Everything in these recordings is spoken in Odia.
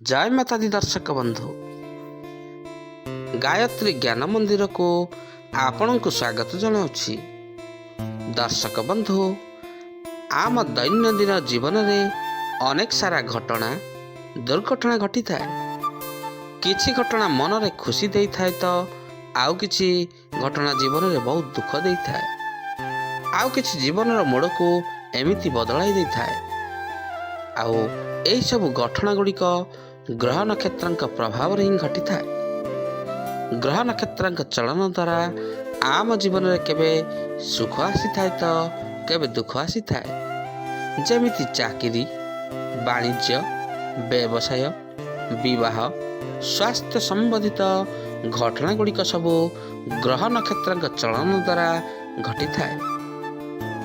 जय माता दी दर्शक बंधु गायत्री ज्ञान मंदिर को आपण को स्वागत जनाऊँगी। दर्शक बंधु आम दैनंदिन जीवन में अनेक सारा घटना दुर्घटना घटी थाए। किछि घटना मन रे खुशी दे थाए तो आउ किछि घटना जीवन में बहुत दुख दे थाए। आउ किछि जीवन मोड़ को एमिति बदलाई दे थाए। आउ एही सब घटना गुड़िक ग्रह नक्षत्र प्रभाव ही घटी थाए। ग्रह नक्षत्र चलन द्वारा आम जीवन में केबे सुख आसी थाए तो केबे दुख आसी थाए। जेमिति चाकरी, वाणिज्य, व्यवसाय, विवाह, स्वास्थ्य संबंधित घटना गुड़िक सबू ग्रह नक्षत्र चलन द्वारा घटी थाए।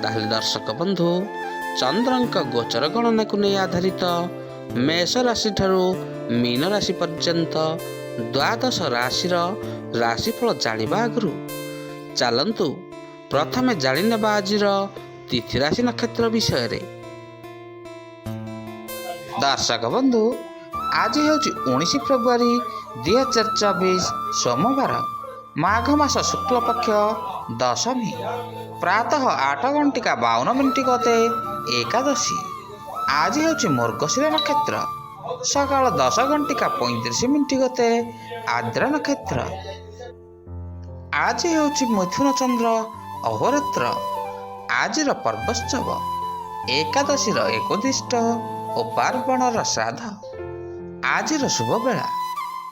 ताहले दर्शक बंधु चंद्रंक गोचर गणना को नहीं आधारित मेष राशि ठारू मीन राशि पर्यंत द्वादश राशि राशिफल जानिबा आगु चलंतु प्रथमे जानिनेबा आजिर तिथि राशि नक्षत्र विषय रे। दर्शक बंधु आज हेउची 19 फेब्रुआरी 2024 सोमवार माघ मास शुक्ल पक्ष दशमी प्रातः 8:52 गते एकादशी। आज हेउची मृगशिरा नक्षत्र सकाल 10:35 गते आद्रा नक्षत्र। आज हेउची मिथुन चंद्र अहोरात्र। आजिर पर्वोत्सव एकादशीर एकोदिष्ट और पार्वणर श्राद्ध। आजिर शुभ बेला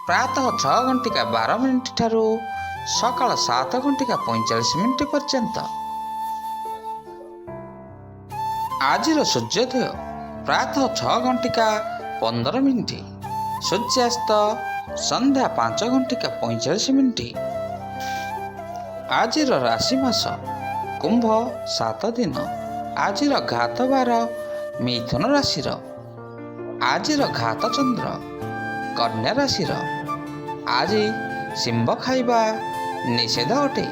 प्रातः 6:12 ठारू सकाल 7:45 पर्यंत। आजिर सूर्योदय प्रातः 6:15 सूर्यास्त संध्या 5:45। आजिर राशि मास कुंभ 7 दिन। आजिर घात बार मिथुन राशिर। आजिर घात चंद्र कन्या राशिर। आज सिंह खाइबा निषेध अटे।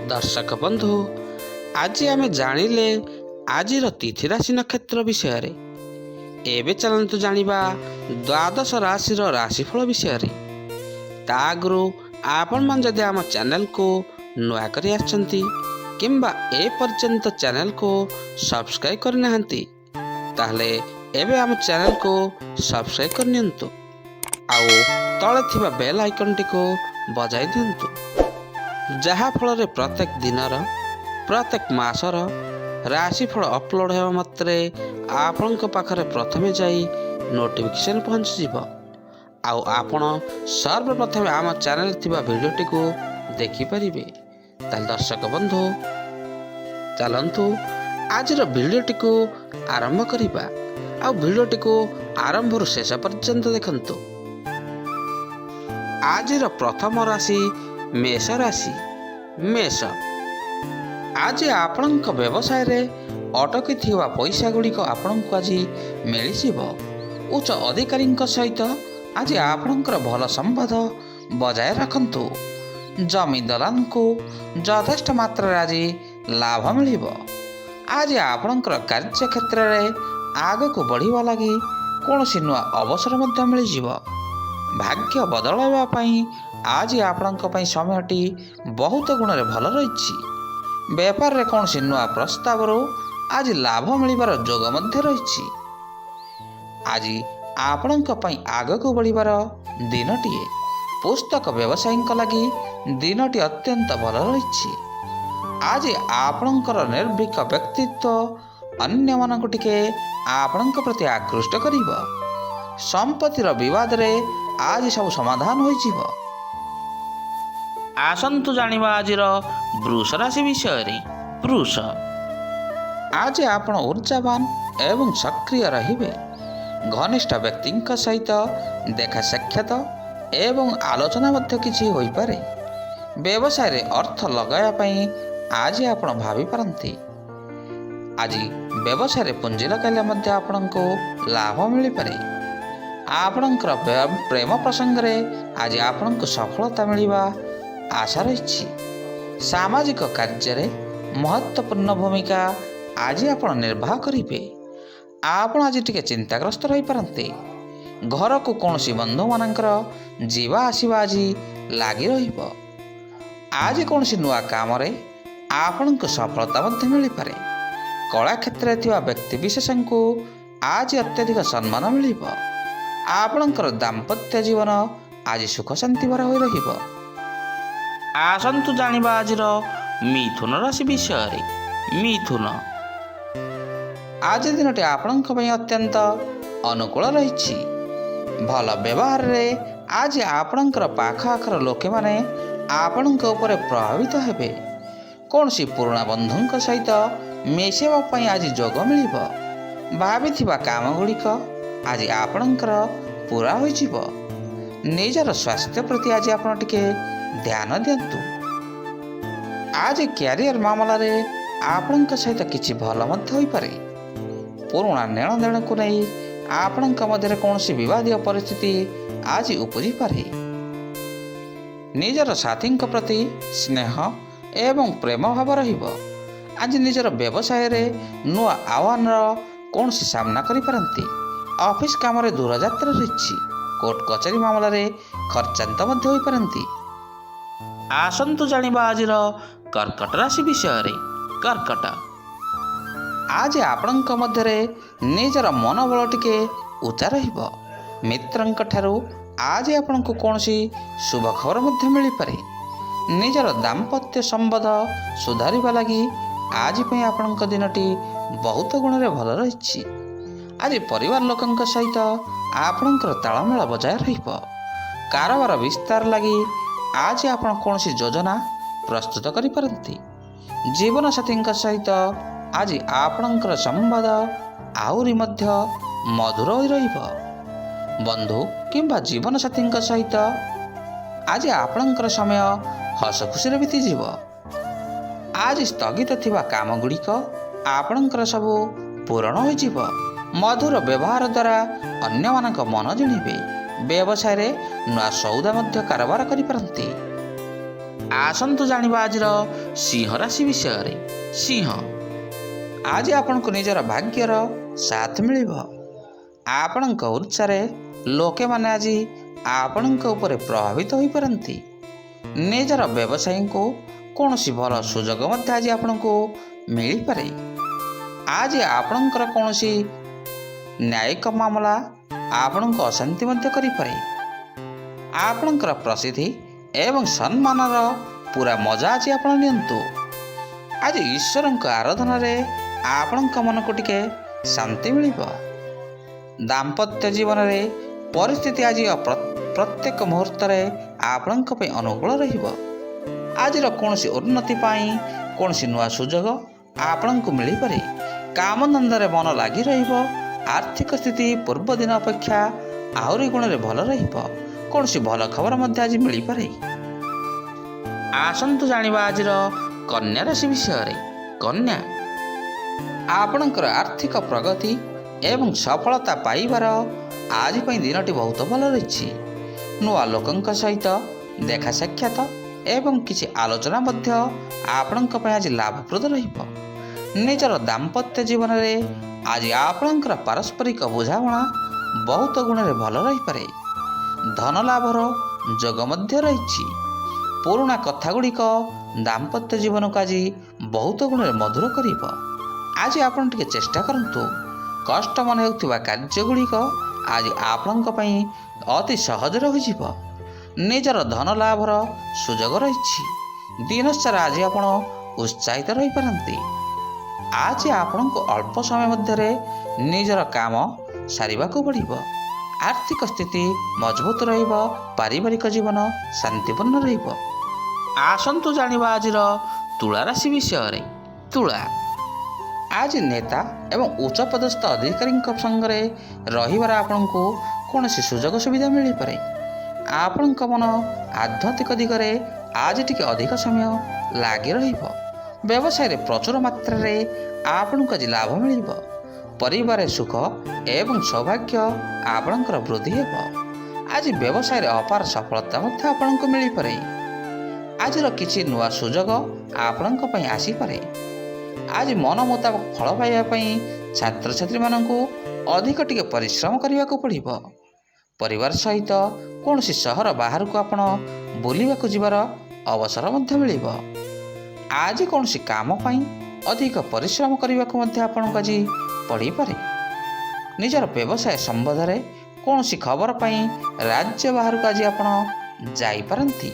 दर्शक बंधु आज आमे जानिले आजिर तिथि राशि नक्षत्र विषय रे। एबे चलंतु जानिबा द्वादश राशि राशिफल विषय रे। ता आगु आपण मन जदि आम चैनल को नुआ करी आछंती किंबा ए पर्यंत चैनल को सब्सक्राइब करना हंती ताहले एबे आम चैनल को सब्सक्राइब करनियंतु आउ तळे थिबा बेल आइकन टी को बजाई दियंतु जहा फल रे प्रत्येक दिनर प्रत्येक मासर राशिफल अपलोड हेबा मात्रे आपनक पाखरे प्रथमे जाई नोटिफिकेशन पहुंच जिवो। आउ आपण सर्वप्रथमे आम चैनल थिबा वीडियो टी को देखि परिबे। ताल दर्शक बंधु चलंतु आजिर वीडियो टी को आरंभ करिबा। आ वीडियो टी को आरंभ रु शेष पर्यंत देखंतु। आजिर प्रथम राशि मेष राशि। मेष आज आपणक व्यवसाय रे अटकी थिबा पैसा गुड़िक आपणक आज मिलिजिवो। उच्च अधिकारी सहित आज आपणकर भल संबंध बजाय रखंतु। जमी दलान को यथेष्ट मात्रा आज लाभ मिलिबो। आज आपणकर कार्य क्षेत्र रे आग को बढ़िबा लगी कौनसी नुआ अवसर मध्य मिलिजिवो। भाग्य बदलाइबा पई आज आपणक पई समयटी बहुत गुण रे भल रही। व्यापार रे कौनसी नुआ प्रस्ताव रो आज लाभ मिलिबार जोग मध्य रही। आज आपणक पई आग को बढ़िबार दिनटीए। पुस्तक व्यवसायीक लगी दिनटी अत्यंत भल रही। आज आपणकर निर्भीक व्यक्तित्व अन्य मानक टिके आपणक प्रति आकृष्ट करिबो। संपत्तिर विवाद रे आज सब समाधान होई जिवो। आसंतु जानिबा आजिर वृष राशि विषय रे। वृष आज आपण ऊर्जावान एवं सक्रिय रहिबे। घनिष्ठ व्यक्तिंक सहित देखा साक्षात एवं आलोचना मध्य किछि होई पारे। व्यवसाय रे अर्थ लगाया पई आज आपण भाबी पारंती। आज व्यवसाय रे पुंजी लगाइले मध्य आपणको लाभ मिली पारे। आपणकर प्रेम प्रसंग रे आज आपणको सफलता मिलिबा आशा रही। सामाजिक कार्य रे महत्वपूर्ण भूमिका ଆଜି ଆପଣ ନିର୍ବାହ କରିବେ। ଆପଣ ଆଜି ଟିକେ ଚିନ୍ତାଗ୍ରସ୍ତ ରହିପାରନ୍ତି। ଘରକୁ କୌଣସି ବନ୍ଧୁମାନଙ୍କର ଯିବା ଆସିବା ଆଜି ଲାଗି ରହିବ। ଆଜି କୌଣସି ନୂଆ କାମରେ ଆପଣଙ୍କୁ ସଫଳତା ମଧ୍ୟ ମିଳିପାରେ। କଳା କ୍ଷେତ୍ରରେ ଥିବା ବ୍ୟକ୍ତିବିଶେଷଙ୍କୁ ଆଜି ଅତ୍ୟଧିକ ସମ୍ମାନ ମିଳିବ। ଆପଣଙ୍କର ଦାମ୍ପତ୍ୟ ଜୀବନ ଆଜି ସୁଖ ଶାନ୍ତି ଭରା ହୋଇ ରହିବ। ଆସନ୍ତୁ ଜାଣିବା ଆଜିର ମିଥୁନ ରାଶି ବିଷୟରେ। ମିଥୁନ, ଆଜି ଦିନଟି ଆପଣଙ୍କ ପାଇଁ ଅତ୍ୟନ୍ତ ଅନୁକୂଳ ରହିଛି। ଭଲ ବ୍ୟବହାରରେ ଆଜି ଆପଣଙ୍କର ପାଖ ଆଖର ଲୋକମାନେ ଆପଣଙ୍କ ଉପରେ ପ୍ରଭାବିତ ହେବେ। କୌଣସି ପୁରୁଣା ବନ୍ଧୁଙ୍କ ସହିତ ମିଶିବା ପାଇଁ ଆଜି ଯୋଗ ମିଳିବ। ଭାବିଥିବା କାମଗୁଡ଼ିକ ଆଜି ଆପଣଙ୍କର ପୂରା ହୋଇଯିବ। ନିଜର ସ୍ୱାସ୍ଥ୍ୟ ପ୍ରତି ଆଜି ଆପଣ ଟିକେ ଧ୍ୟାନ ଦିଅନ୍ତୁ। ଆଜି କ୍ୟାରିୟର ମାମଲାରେ ଆପଣଙ୍କ ସହିତ କିଛି ଭଲ ମଧ୍ୟ ହୋଇପାରେ। ପୁରୁଣା ନେଣଦେଣକୁ ନେଇ ଆପଣଙ୍କ ମଧ୍ୟରେ କୌଣସି ବିବାଦୀୟ ପରିସ୍ଥିତି ଆଜି ଉପୁଜିପାରେ। ନିଜର ସାଥୀଙ୍କ ପ୍ରତି ସ୍ନେହ ଏବଂ ପ୍ରେମ ଭାବ ରହିବ। ଆଜି ନିଜର ବ୍ୟବସାୟରେ ନୂଆ ଆହ୍ୱାନର କୌଣସି ସାମ୍ନା କରିପାରନ୍ତି। ଅଫିସ କାମରେ ଦୂରଯାତ୍ରା ରହିଛି। କୋର୍ଟ କଚେରୀ ମାମଲାରେ ଖର୍ଚ୍ଚାନ୍ତ ମଧ୍ୟ ହୋଇପାରନ୍ତି। ଆସନ୍ତୁ ଜାଣିବା ଆଜିର କର୍କଟ ରାଶି ବିଷୟରେ। କର୍କଟ, ଆଜି ଆପଣଙ୍କ ମଧ୍ୟରେ ନିଜର ମନୋବଳ ଟିକେ ଉଚ୍ଚା ରହିବ। ମିତ୍ରଙ୍କ ଠାରୁ ଆଜି ଆପଣଙ୍କୁ କୌଣସି ଶୁଭ ଖବର ମଧ୍ୟ ମିଳିପାରେ। ନିଜର ଦାମ୍ପତ୍ୟ ସମ୍ବନ୍ଧ ସୁଧାରିବା ଲାଗି ଆଜି ପାଇଁ ଆପଣଙ୍କ ଦିନଟି ବହୁତ ଗୁଣରେ ଭଲ ରହିଛି। ଆଜି ପରିବାର ଲୋକଙ୍କ ସହିତ ଆପଣଙ୍କର ତାଳମେଳ ବଜାୟ ରହିବ। କାରବାର ବିସ୍ତାର ଲାଗି ଆଜି ଆପଣ କୌଣସି ଯୋଜନା ପ୍ରସ୍ତୁତ କରିପାରନ୍ତି। ଜୀବନସାଥୀଙ୍କ ସହିତ ଆଜି ଆପଣଙ୍କର ସମ୍ବାଦ ଆହୁରି ମଧ୍ୟ ମଧୁର ହୋଇ ରହିବ। ବନ୍ଧୁ କିମ୍ବା ଜୀବନସାଥୀଙ୍କ ସହିତ ଆଜି ଆପଣଙ୍କର ସମୟ ହସ ଖୁସିରେ ବିତିଯିବ। ଆଜି ସ୍ଥଗିତ ଥିବା କାମଗୁଡ଼ିକ ଆପଣଙ୍କର ସବୁ ପୂରଣ ହୋଇଯିବ। ମଧୁର ବ୍ୟବହାର ଦ୍ୱାରା ଅନ୍ୟମାନଙ୍କ ମନ ଜିଣିବେ। ବ୍ୟବସାୟରେ ନୂଆ ସଉଦା ମଧ୍ୟ କାରବାର କରିପାରନ୍ତି। ଆସନ୍ତୁ ଜାଣିବା ଆଜିର ସିଂହ ରାଶି ବିଷୟରେ। ସିଂହ, ଆଜି ଆପଣଙ୍କୁ ନିଜର ଭାଗ୍ୟର ସାଥ ମିଳିବ। ଆପଣଙ୍କ ଉତ୍ସାହରେ ଲୋକମାନେ ଆଜି ଆପଣଙ୍କ ଉପରେ ପ୍ରଭାବିତ ହୋଇପାରନ୍ତି। ନିଜର ବ୍ୟବସାୟୀଙ୍କୁ କୌଣସି ଭଲ ସୁଯୋଗ ମଧ୍ୟ ଆଜି ଆପଣଙ୍କୁ ମିଳିପାରେ। ଆଜି ଆପଣଙ୍କର କୌଣସି ନ୍ୟାୟିକ ମାମଲା ଆପଣଙ୍କୁ ଅଶାନ୍ତି ମଧ୍ୟ କରିପାରେ। ଆପଣଙ୍କର ପ୍ରସିଦ୍ଧି ଏବଂ ସମ୍ମାନର ପୁରା ମଜା ଆଜି ଆପଣ ନିଅନ୍ତୁ। ଆଜି ଈଶ୍ୱରଙ୍କ ଆରାଧନାରେ ଆପଣଙ୍କ ମନକୁ ଟିକେ ଶାନ୍ତି ମିଳିବ। ଦାମ୍ପତ୍ୟ ଜୀବନରେ ପରିସ୍ଥିତି ଆଜି ପ୍ରତ୍ୟେକ ମୁହୂର୍ତ୍ତରେ ଆପଣଙ୍କ ପାଇଁ ଅନୁକୂଳ ରହିବ। ଆଜିର କୌଣସି ଉନ୍ନତି ପାଇଁ କୌଣସି ନୂଆ ସୁଯୋଗ ଆପଣଙ୍କୁ ମିଳିପାରେ। କାମଧନ୍ଦାରେ ମନ ଲାଗି ରହିବ। ଆର୍ଥିକ ସ୍ଥିତି ପୂର୍ବ ଦିନ ଅପେକ୍ଷା ଆହୁରି ଗୁଣରେ ଭଲ ରହିବ। କୌଣସି ଭଲ ଖବର ମଧ୍ୟ ଆଜି ମିଳିପାରେ। ଆସନ୍ତୁ ଜାଣିବା ଆଜିର କନ୍ୟା ରାଶି ବିଷୟରେ। କନ୍ୟା, ଆପଣଙ୍କର ଆର୍ଥିକ ପ୍ରଗତି ଏବଂ ସଫଳତା ପାଇବାର ଆଜି ପାଇଁ ଦିନଟି ବହୁତ ଭଲ ରହିଛି। ନୂଆ ଲୋକଙ୍କ ସହିତ ଦେଖା ସାକ୍ଷାତ ଏବଂ କିଛି ଆଲୋଚନା ମଧ୍ୟ ଆପଣଙ୍କ ପାଇଁ ଆଜି ଲାଭପ୍ରଦ ରହିବ। ନିଜର ଦାମ୍ପତ୍ୟ ଜୀବନରେ ଆଜି ଆପଣଙ୍କର ପାରସ୍ପରିକ ବୁଝାମଣା ବହୁତ ଗୁଣରେ ଭଲ ରହିପାରେ। ଧନ ଲାଭର ଯୋଗ ମଧ୍ୟ ରହିଛି। ପୁରୁଣା କଥାଗୁଡ଼ିକ ଦାମ୍ପତ୍ୟ ଜୀବନକୁ ଆଜି ବହୁତ ଗୁଣରେ ମଧୁର କରିବ। ଆଜି ଆପଣ ଟିକେ ଚେଷ୍ଟା କରନ୍ତୁ। କଷ୍ଟ ମନେ ହେଉଥିବା କାର୍ଯ୍ୟଗୁଡ଼ିକ ଆଜି ଆପଣଙ୍କ ପାଇଁ ଅତି ସହଜରେ ହୋଇଯିବ। ନିଜର ଧନ ଲାଭର ସୁଯୋଗ ରହିଛି। ଦିନସାରା ଆଜି ଆପଣ ଉତ୍ସାହିତ ରହିପାରନ୍ତି। ଆଜି ଆପଣଙ୍କୁ ଅଳ୍ପ ସମୟ ମଧ୍ୟରେ ନିଜର କାମ ସାରିବାକୁ ପଡ଼ିବ। ଆର୍ଥିକ ସ୍ଥିତି ମଜବୁତ ରହିବ। ପାରିବାରିକ ଜୀବନ ଶାନ୍ତିପୂର୍ଣ୍ଣ ରହିବ। ଆସନ୍ତୁ ଜାଣିବା ଆଜିର ତୁଳା ରାଶି ବିଷୟରେ। ତୁଳା, ଆଜି ନେତା ଏବଂ ଉଚ୍ଚପଦସ୍ଥ ଅଧିକାରୀଙ୍କ ସଙ୍ଗରେ ରହିବାର ଆପଣଙ୍କୁ କୌଣସି ସୁଯୋଗ ସୁବିଧା ମିଳିପାରେ। ଆପଣଙ୍କ ମନ ଆଧ୍ୟାତ୍ମିକ ଦିଗରେ ଆଜି ଟିକେ ଅଧିକ ସମୟ ଲାଗି ରହିବ। ବ୍ୟବସାୟରେ ପ୍ରଚୁର ମାତ୍ରାରେ ଆପଣଙ୍କୁ ଆଜି ଲାଭ ମିଳିବ। ପରିବାରରେ ସୁଖ ଏବଂ ସୌଭାଗ୍ୟ ଆପଣଙ୍କର ବୃଦ୍ଧି ହେବ। ଆଜି ବ୍ୟବସାୟରେ ଅପାର ସଫଳତା ମଧ୍ୟ ଆପଣଙ୍କୁ ମିଳିପାରେ। ଆଜିର କିଛି ନୂଆ ସୁଯୋଗ ଆପଣଙ୍କ ପାଇଁ ଆସିପାରେ। ଆଜି ମନ ମୁତାବକ ଫଳ ପାଇବା ପାଇଁ ଛାତ୍ରଛାତ୍ରୀମାନଙ୍କୁ ଅଧିକ ଟିକେ ପରିଶ୍ରମ କରିବାକୁ ପଡ଼ିବ। ପରିବାର ସହିତ କୌଣସି ସହର ବାହାରକୁ ଆପଣ ବୁଲିବାକୁ ଯିବାର ଅବସର ମଧ୍ୟ ମିଳିବ। ଆଜି କୌଣସି କାମ ପାଇଁ ଅଧିକ ପରିଶ୍ରମ କରିବାକୁ ମଧ୍ୟ ଆପଣଙ୍କୁ ଆଜି ପଡ଼ିପାରେ। ନିଜର ବ୍ୟବସାୟ ସମ୍ବନ୍ଧରେ କୌଣସି ଖବର ପାଇଁ ରାଜ୍ୟ ବାହାରକୁ ଆଜି ଆପଣ ଯାଇପାରନ୍ତି।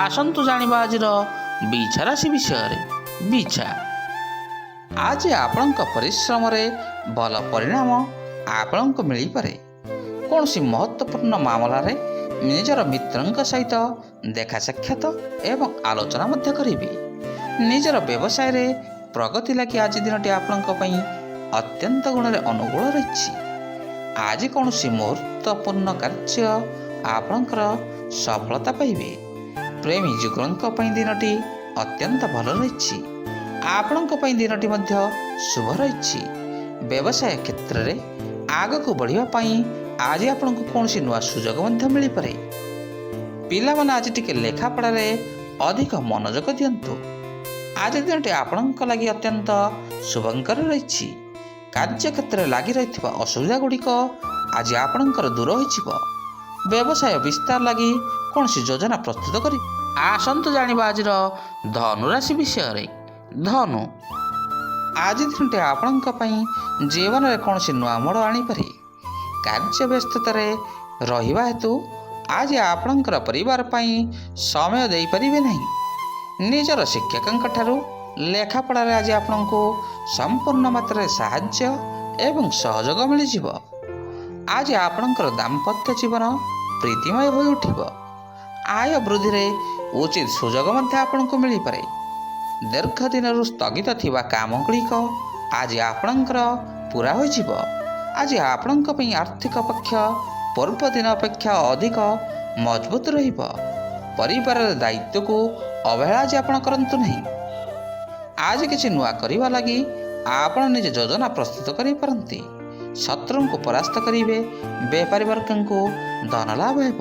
ଆସନ୍ତୁ ଜାଣିବା ଆଜିର ବିଛା ରାଶି ବିଷୟରେ। ବିଛା, ଆଜି ଆପଣଙ୍କ ପରିଶ୍ରମରେ ଭଲ ପରିଣାମ ଆପଣଙ୍କୁ ମିଳିପାରେ। କୌଣସି ମହତ୍ତ୍ୱପୂର୍ଣ୍ଣ ମାମଲାରେ ନିଜର ମିତ୍ରଙ୍କ ସହିତ ଦେଖା ସାକ୍ଷାତ ଏବଂ ଆଲୋଚନା ମଧ୍ୟ କରିବେ। ନିଜର ବ୍ୟବସାୟରେ ପ୍ରଗତି ଲାଗି ଆଜି ଦିନଟି ଆପଣଙ୍କ ପାଇଁ ଅତ୍ୟନ୍ତ ଗୁଣରେ ଅନୁକୂଳ ରହିଛି। ଆଜି କୌଣସି ମୁହୂର୍ତ୍ତପୂର୍ଣ୍ଣ କାର୍ଯ୍ୟ ଆପଣଙ୍କର ସଫଳତା ପାଇବେ। ପ୍ରେମୀ ଯୁଗଳଙ୍କ ପାଇଁ ଦିନଟି ଅତ୍ୟନ୍ତ ଭଲ ରହିଛି। ଆପଣଙ୍କ ପାଇଁ ଦିନଟି ମଧ୍ୟ ଶୁଭ ରହିଛି। ବ୍ୟବସାୟ କ୍ଷେତ୍ରରେ ଆଗକୁ ବଢ଼ିବା ପାଇଁ ଆଜି ଆପଣଙ୍କୁ କୌଣସି ନୂଆ ସୁଯୋଗ ମଧ୍ୟ ମିଳିପାରେ। ପିଲାମାନେ ଆଜି ଟିକେ ଲେଖାପଢ଼ାରେ ଅଧିକ ମନୋଯୋଗ ଦିଅନ୍ତୁ। ଆଜି ଦିନଟି ଆପଣଙ୍କ ଲାଗି ଅତ୍ୟନ୍ତ ଶୁଭଙ୍କର ରହିଛି। କାର୍ଯ୍ୟକ୍ଷେତ୍ରରେ ଲାଗି ରହିଥିବା ଅସୁବିଧା ଗୁଡ଼ିକ ଆଜି ଆପଣଙ୍କର ଦୂର ହୋଇଯିବ। ବ୍ୟବସାୟ ବିସ୍ତାର ଲାଗି କୌଣସି ଯୋଜନା ପ୍ରସ୍ତୁତ କରି ଆସନ୍ତୁ ଜାଣିବା ଆଜିର ଧନୁ ରାଶି ବିଷୟରେ। ଧନୁ, ଆଜି ଦିନଟି ଆପଣଙ୍କ ପାଇଁ ଜୀବନରେ କୌଣସି ନୂଆ ମୋଡ଼ ଆଣିପାରେ। କାର୍ଯ୍ୟ ବ୍ୟସ୍ତତାରେ ରହିବା ହେତୁ ଆଜି ଆପଣଙ୍କର ପରିବାର ପାଇଁ ସମୟ ଦେଇପାରିବେ ନାହିଁ। ନିଜର ଶିକ୍ଷକଙ୍କ ଠାରୁ ଲେଖାପଢ଼ାରେ ଆଜି ଆପଣଙ୍କୁ ସମ୍ପୂର୍ଣ୍ଣ ମାତ୍ରାରେ ସାହାଯ୍ୟ ଏବଂ ସହଯୋଗ ମିଳିଯିବ। ଆଜି ଆପଣଙ୍କର ଦାମ୍ପତ୍ୟ ଜୀବନ ପ୍ରୀତିମୟ ହୋଇ ଉଠିବ। ଆୟ ବୃଦ୍ଧିରେ ଉଚିତ ସୁଯୋଗ ମଧ୍ୟ ଆପଣଙ୍କୁ ମିଳିପାରେ। ଦୀର୍ଘ ଦିନରୁ ସ୍ଥଗିତ ଥିବା କାମଗୁଡ଼ିକ ଆଜି ଆପଣଙ୍କର ପୂରା ହୋଇଯିବ। ଆଜି ଆପଣଙ୍କ ପାଇଁ ଆର୍ଥିକ ପକ୍ଷ ପୂର୍ବ ଦିନ ଅପେକ୍ଷା ଅଧିକ ମଜବୁତ ରହିବ। ପରିବାରର ଦାୟିତ୍ୱକୁ ଅବହେଳା ଆଜି ଆପଣ କରନ୍ତୁ ନାହିଁ। ଆଜି କିଛି ନୂଆ କରିବା ଲାଗି ଆପଣ ନିଜ ଯୋଜନା ପ୍ରସ୍ତୁତ କରିପାରନ୍ତି। ଶତ୍ରୁଙ୍କୁ ପରାସ୍ତ କରିବେ। ବେପାରୀ ବର୍ଗଙ୍କୁ ଧନ ଲାଭ ହେବ।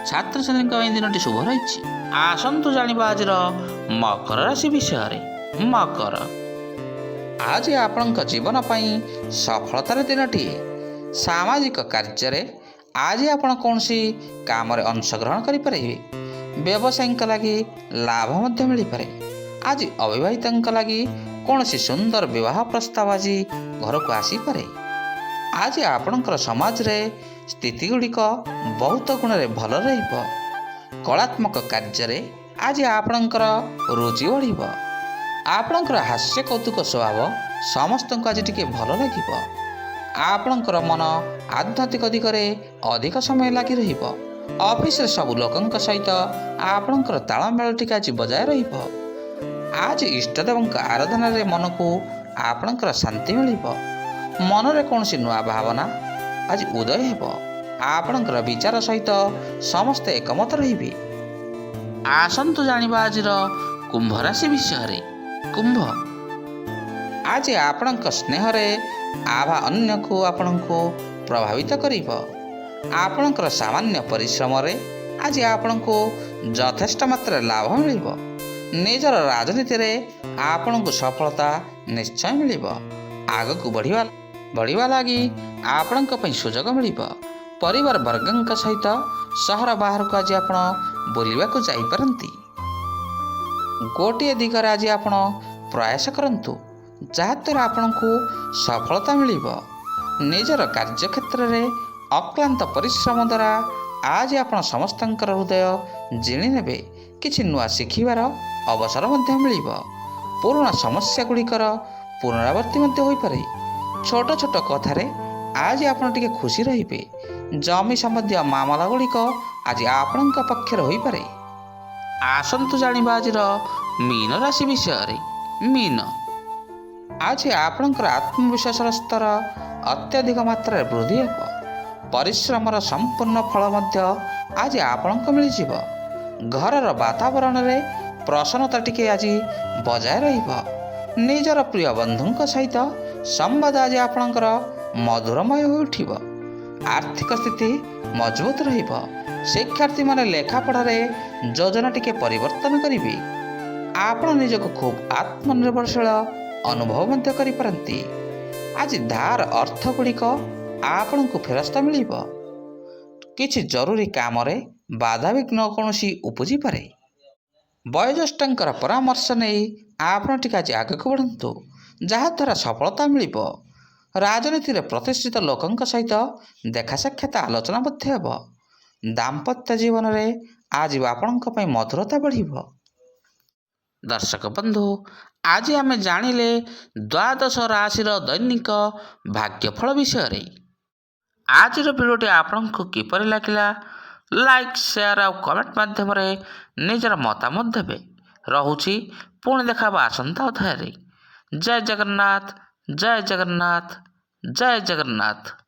ଛାତ୍ରଛାତ୍ରୀଙ୍କ ପାଇଁ ଦିନଟି ଶୁଭ ରହିଛି। ଆସନ୍ତୁ ଜାଣିବା ଆଜିର ମକର ରାଶି ବିଷୟରେ। ମକର, ଆଜି ଆପଣଙ୍କ ଜୀବନ ପାଇଁ ସଫଳତାର ଦିନଟିଏ। ସାମାଜିକ କାର୍ଯ୍ୟରେ ଆଜି ଆପଣ କୌଣସି କାମରେ ଅଂଶଗ୍ରହଣ କରିପାରିବେ। ବ୍ୟବସାୟୀଙ୍କ ଲାଗି ଲାଭ ମଧ୍ୟ ମିଳିପାରେ। ଆଜି ଅବିବାହିତଙ୍କ ଲାଗି କୌଣସି ସୁନ୍ଦର ବିବାହ ପ୍ରସ୍ତାବ ଆଜି ଘରକୁ ଆସିପାରେ। ଆଜି ଆପଣଙ୍କର ସମାଜରେ ସ୍ଥିତି ଗୁଡ଼ିକ ବହୁତ ଗୁଣରେ ଭଲ ରହିବ। କଳାତ୍ମକ କାର୍ଯ୍ୟରେ ଆଜି ଆପଣଙ୍କର ରୁଚି ବଢ଼ିବ। ଆପଣଙ୍କର ହାସ୍ୟ କୌତୁକ ସ୍ୱଭାବ ସମସ୍ତଙ୍କୁ ଆଜି ଟିକେ ଭଲ ଲାଗିବ। ଆପଣଙ୍କର ମନ ଆଧ୍ୟାତ୍ମିକ ଦିଗରେ ଅଧିକ ସମୟ ଲାଗି ରହିବ। ଅଫିସରେ ସବୁ ଲୋକଙ୍କ ସହିତ ଆପଣଙ୍କର ତାଳମେଳ ଟିକେ ଆଜି ବଜାୟ ରହିବ। ଆଜି ଇଷ୍ଟଦେବଙ୍କ ଆରାଧନାରେ ମନକୁ ଆପଣଙ୍କର ଶାନ୍ତି ମିଳିବ। ମନରେ କୌଣସି ନୂଆ ଭାବନା ଆଜି ଉଦୟ ହେବ। ଆପଣଙ୍କର ବିଚାର ସହିତ ସମସ୍ତେ ଏକମତ ରହିବେ। ଆସନ୍ତୁ ଜାଣିବା ଆଜିର କୁମ୍ଭ ରାଶି ବିଷୟରେ। କୁମ୍ଭ, ଆଜି ଆପଣଙ୍କ ସ୍ନେହରେ ଆଭା ଅନ୍ୟକୁ ଆପଣଙ୍କୁ ପ୍ରଭାବିତ କରିବ। ଆପଣଙ୍କର ସାମାନ୍ୟ ପରିଶ୍ରମରେ ଆଜି ଆପଣଙ୍କୁ ଯଥେଷ୍ଟ ମାତ୍ରାରେ ଲାଭ ମିଳିବ। ନିଜର ରାଜନୀତିରେ ଆପଣଙ୍କୁ ସଫଳତା ନିଶ୍ଚୟ ମିଳିବ। ଆଗକୁ ବଢ଼ିବା ଲାଗି ଆପଣଙ୍କ ପାଇଁ ସୁଯୋଗ ମିଳିବ। ପରିବାର ବର୍ଗଙ୍କ ସହିତ ସହର ବାହାରକୁ ଆଜି ଆପଣ ବୁଲିବାକୁ ଯାଇପାରନ୍ତି। ଗୋଟିଏ ଦିଗରେ ଆଜି ଆପଣ ପ୍ରୟାସ କରନ୍ତୁ, ଯାହାଦ୍ୱାରା ଆପଣଙ୍କୁ ସଫଳତା ମିଳିବ। ନିଜର କାର୍ଯ୍ୟକ୍ଷେତ୍ରରେ ଅକ୍ଲାନ୍ତ ପରିଶ୍ରମ ଦ୍ୱାରା ଆଜି ଆପଣ ସମସ୍ତଙ୍କର ହୃଦୟ ଜିଣି ନେବେ। କିଛି ନୂଆ ଶିଖିବାର ଅବସର ମଧ୍ୟ ମିଳିବ। ପୁରୁଣା ସମସ୍ୟା ଗୁଡ଼ିକର ପୁନରାବୃତ୍ତି ମଧ୍ୟ ହୋଇପାରେ। ଛୋଟ ଛୋଟ କଥାରେ ଆଜି ଆପଣ ଟିକେ ଖୁସି ରହିବେ। ଜମି ସମ୍ବନ୍ଧୀୟ ମାମଲା ଗୁଡ଼ିକ ଆଜି ଆପଣଙ୍କ ପକ୍ଷରେ ହୋଇପାରେ। ଆସନ୍ତୁ ଜାଣିବା ଆଜିର ମୀନ ରାଶି ବିଷୟରେ। ମୀନ, ଆଜି ଆପଣଙ୍କର ଆତ୍ମବିଶ୍ୱାସର ସ୍ତର ଅତ୍ୟଧିକ ମାତ୍ରାରେ ବୃଦ୍ଧି ହେବ। ପରିଶ୍ରମର ସମ୍ପୂର୍ଣ୍ଣ ଫଳ ମଧ୍ୟ ଆଜି ଆପଣଙ୍କୁ ମିଳିଯିବ। ଘରର ବାତାବରଣରେ ପ୍ରସନ୍ନତା ଟିକେ ଆଜି ବଜାୟ ରହିବ। ନିଜର ପ୍ରିୟ ବନ୍ଧୁଙ୍କ ସହିତ ସମ୍ବାଦ ଆଜି ଆପଣଙ୍କର ମଧୁରମୟ ହୋଇ ଉଠିବ। ଆର୍ଥିକ ସ୍ଥିତି ମଜବୁତ ରହିବ। ଶିକ୍ଷାର୍ଥୀମାନେ ଲେଖାପଢ଼ାରେ ଯୋଜନା ଟିକେ ପରିବର୍ତ୍ତନ କରିବେ। ଆପଣ ନିଜକୁ ଖୁବ୍ ଆତ୍ମନିର୍ଭରଶୀଳ ଅନୁଭବ ମଧ୍ୟ କରିପାରନ୍ତି। ଆଜି ଧାର ଅର୍ଥ ଗୁଡ଼ିକ ଆପଣଙ୍କୁ ଫେରସ୍ତ ମିଳିବ। କିଛି ଜରୁରୀ କାମରେ ବାଧାବିଘ୍ନ କୌଣସି ଉପୁଜିପାରେ। ବୟୋଜ୍ୟେଷ୍ଠଙ୍କର ପରାମର୍ଶ ନେଇ ଆପଣ ଟିକେ ଆଜି ଆଗକୁ ବଢ଼ନ୍ତୁ, ଯାହାଦ୍ୱାରା ସଫଳତା ମିଳିବ। ରାଜନୀତିରେ ପ୍ରତିଷ୍ଠିତ ଲୋକଙ୍କ ସହିତ ଦେଖା ସାକ୍ଷାତ ଆଲୋଚନା ମଧ୍ୟ ହେବ। ଦାମ୍ପତ୍ୟ ଜୀବନରେ ଆଜି ଆପଣଙ୍କ ପାଇଁ ମଧୁରତା ବଢ଼ିବ। ଦର୍ଶକ ବନ୍ଧୁ, ଆଜି ଆମେ ଜାଣିଲେ ଦ୍ୱାଦଶ ରାଶିର ଦୈନିକ ଭାଗ୍ୟଫଳ ବିଷୟରେ। ଆଜିର ଭିଡ଼ିଓଟି ଆପଣଙ୍କୁ କିପରି ଲାଗିଲା, ଲାଇକ୍, ସେୟାର ଆଉ କମେଣ୍ଟ ମାଧ୍ୟମରେ ନିଜର ମତାମତ ଦେବେ। ରହୁଛି, ପୁଣି ଦେଖା ହେବ ଆସନ୍ତା ଅଧ୍ୟାୟରେ। ଜୟ ଜଗନ୍ନାଥ, ଜୟ ଜଗନ୍ନାଥ, ଜୟ ଜଗନ୍ନାଥ।